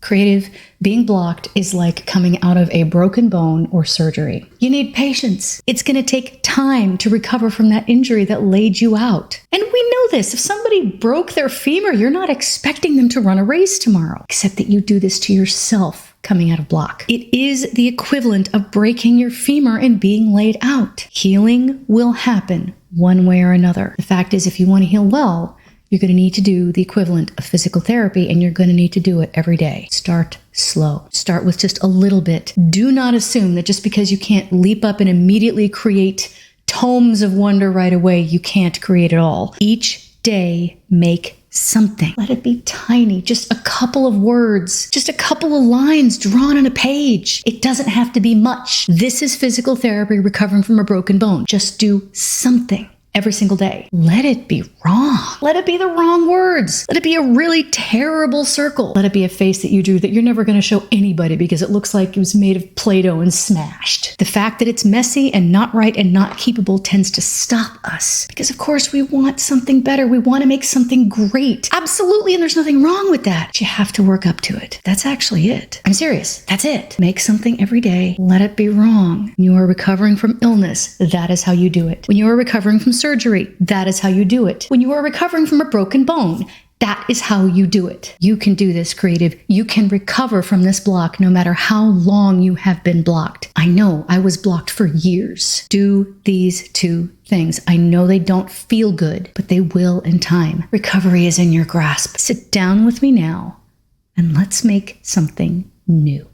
Creative, being blocked is like coming out of a broken bone or surgery. You need patience. It's going to take time to recover from that injury that laid you out. And we know this. If somebody broke their femur, you're not expecting them to run a race tomorrow, except that you do this to yourself coming out of block. It is the equivalent of breaking your femur and being laid out. Healing will happen one way or another. The fact is, if you want to heal well, you're going to need to do the equivalent of physical therapy, and you're going to need to do it every day. Start slow. Start with just a little bit. Do not assume that just because you can't leap up and immediately create tomes of wonder right away, you can't create it all. Each day, make something. Let it be tiny, just a couple of words, just a couple of lines drawn on a page. It doesn't have to be much. This is physical therapy recovering from a broken bone. Just do something every single day. Let it be wrong. Let it be the wrong words. Let it be a really terrible circle. Let it be a face that you drew that you're never going to show anybody because it looks like it was made of Play-Doh and smashed. The fact that it's messy and not right and not keepable tends to stop us because, of course, we want something better. We want to make something great. Absolutely, and there's nothing wrong with that. But you have to work up to it. That's actually it. I'm serious. That's it. Make something every day. Let it be wrong. When you are recovering from illness, that is how you do it. When you are recovering from surgery, that is how you do it. When you are recovering from a broken bone, that is how you do it. You can do this, creative. You can recover from this block no matter how long you have been blocked. I know I was blocked for years. Do these two things. I know they don't feel good, but they will in time. Recovery is in your grasp. Sit down with me now and let's make something new.